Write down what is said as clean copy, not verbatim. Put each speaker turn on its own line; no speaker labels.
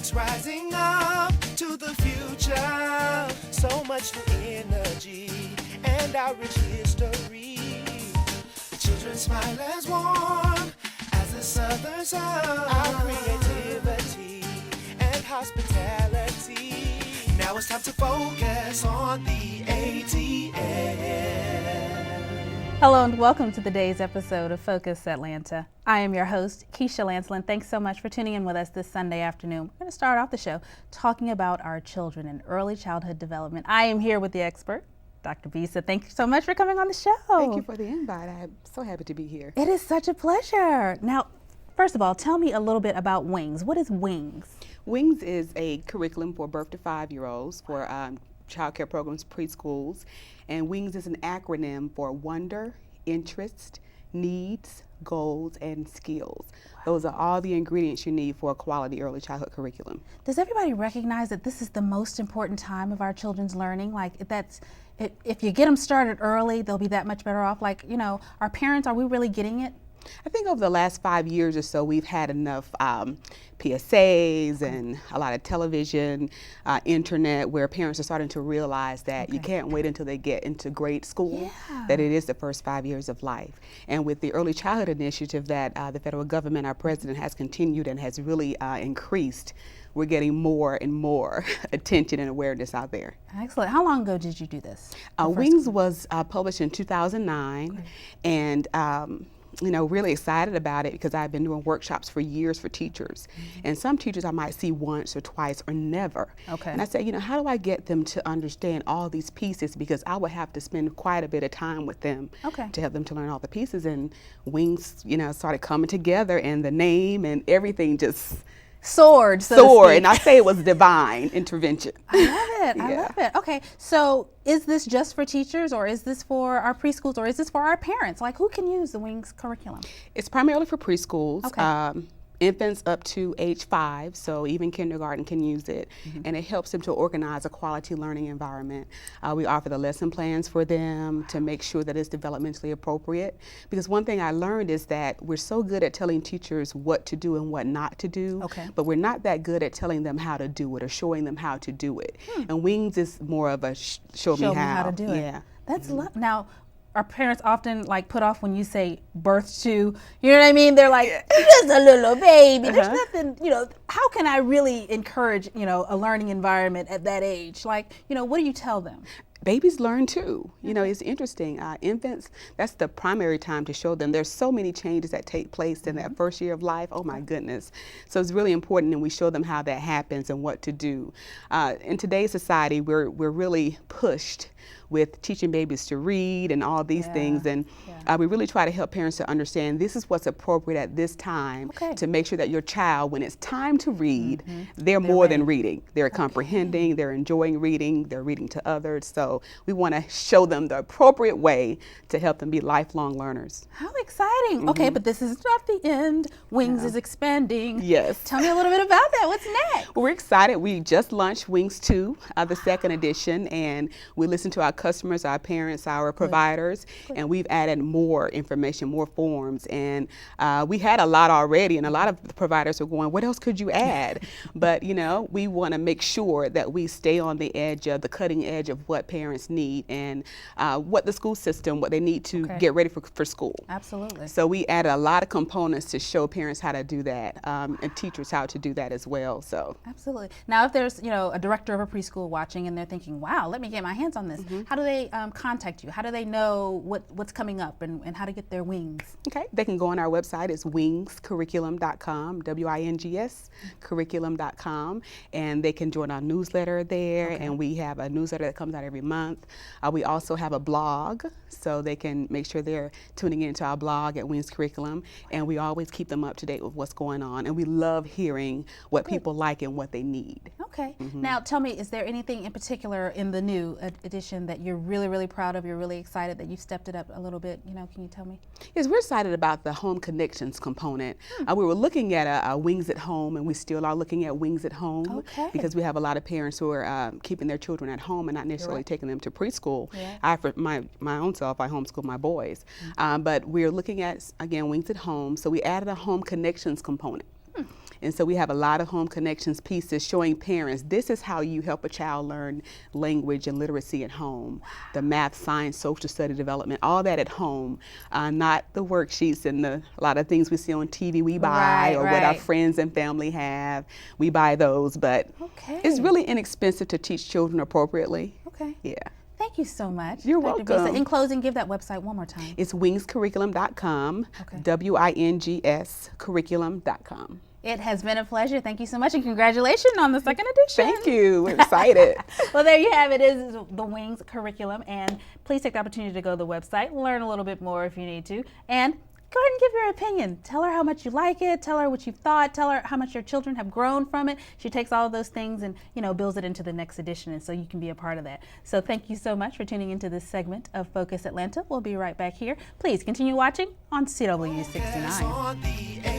Wings rising up to the future. So much new energy and our rich history. Children smile as warm as the southern sun. Our creativity and hospitality. Now it's time to focus on the ATL.
Hello and welcome to today's episode of Focus Atlanta. I am your host, Keisha Lancelin. Thanks so much for tuning in with us this Sunday afternoon. We're going to start off the show talking about our children and early childhood development. I am here with the expert, Dr. Bisa. Thank you so much for coming on the show.
Thank you for the invite. I'm so happy to be here.
It is such a pleasure. Now, first of all, tell me a little bit about Wings. What is Wings?
Wings is a curriculum for birth to 5-year-olds for child care programs, preschools. And WINGS is an acronym for Wonder, Interest, Needs, Goals, and Skills. Wow. Those are all the ingredients you need for a quality early childhood curriculum.
Does everybody recognize that this is the most important time of our children's learning? Like if you get them started early, they'll be that much better off. Like, you know, our parents, are we really getting it?
I think over the last 5 years or so, we've had enough PSAs and a lot of television, internet, where parents are starting to realize that you can't wait until they get into grade school, that it is the first 5 years of life. And with the early childhood initiative that the federal government, our president, has continued and has really increased, we're getting more and more attention and awareness out there.
Excellent. How long ago did you do this?
WINGS was published in 2009, and you know, really excited about it because I've been doing workshops for years for teachers. And some teachers I might see once or twice or never. And I say, you know, how do I get them to understand all these pieces? Because I would have to spend quite a bit of time with them to help them to learn all the pieces. And WINGS, you know, started coming together, and the name and everything just
soared.
And I say it was divine intervention.
I love it. I love it. Okay, so is this just for teachers, or is this for our preschools, or is this for our parents? Like, who can use the WINGS curriculum?
It's primarily for preschools. Infants up to age 5, so even kindergarten can use it, and it helps them to organize a quality learning environment. We offer the lesson plans for them to make sure that it's developmentally appropriate, because one thing I learned is that we're so good at telling teachers what to do and what not to do, but we're not that good at telling them how to do it or showing them how to do it. And WINGS is more of a show me how
to do it. That's now. Our parents often like put off when you say birth to, you know what I mean? They're like, just a little baby. There's nothing, you know, how can I really encourage, you know, a learning environment at that age? Like, you know, what do you tell them?
Babies learn too. You know, it's interesting. Infants, that's the primary time to show them. There's so many changes that take place in that first year of life. Oh my goodness. So it's really important, and we show them how that happens and what to do. In today's society, we're really pushed with teaching babies to read and all these things, and we really try to help parents to understand this is what's appropriate at this time to make sure that your child, when it's time to read, they're more than reading. They're comprehending, they're enjoying reading, they're reading to others. So we want to show them the appropriate way to help them be lifelong learners.
How exciting. Okay, but this is not the end. WINGS is expanding.
Yes.
Tell me a little bit about that. What's next?
Well, we're excited. We just launched WINGS 2, the second edition, and we listen to our customers, our parents, our providers, and we've added more information, more forms, and we had a lot already, and a lot of the providers are going, what else could you add? But you know, we want to make sure that we stay on the edge of the cutting edge of what parents need and what the school system, what they need to get ready for school.
Absolutely.
So we added a lot of components to show parents how to do that, and teachers how to do that as well. So
absolutely. Now, if there's, you know, a director of a preschool watching and they're thinking, wow, let me get my hands on this, how do they contact you? How do they know what's coming up and how to get their WINGS?
Okay, they can go on our website. It's wingscurriculum.com, WINGS curriculum.com, and they can join our newsletter there, and we have a newsletter that comes out every month. We also have a blog, so they can make sure they're tuning into our blog at WINGS Curriculum, and we always keep them up to date with what's going on, and we love hearing what people like and what they need.
Okay. Now, tell me, is there anything in particular in the new edition that you're really, really proud of, you're really excited that you've stepped it up a little bit? You know, can you tell me?
Yes, we're excited about the home connections component. We were looking at a WINGS at home, and we still are looking at WINGS at home because we have a lot of parents who are keeping their children at home and not necessarily taking them to preschool. I, for my own self, I homeschool my boys. But we're looking at, again, WINGS at home, so we added a home connections component. And so we have a lot of home connections pieces showing parents, this is how you help a child learn language and literacy at home. The math, science, social study development, all that at home, not the worksheets and a lot of things we see on TV we buy, or what our friends and family have. We buy those, but it's really inexpensive to teach children appropriately.
Okay.
Yeah.
Thank you so much.
You're
Dr.
welcome.
Bisa. In closing, give that website one more time.
It's wingscurriculum.com,
Okay.
WINGS curriculum.com.
It has been a pleasure. Thank you so much, and congratulations on the second edition.
Thank you. We're excited.
Well, there you have it. It is the Wings curriculum, and please take the opportunity to go to the website, learn a little bit more if you need to, and go ahead and give your opinion. Tell her how much you like it. Tell her what you thought. Tell her how much your children have grown from it. She takes all of those things and, builds it into the next edition, and so you can be a part of that. So thank you so much for tuning into this segment of Focus Atlanta. We'll be right back here. Please continue watching on CW69.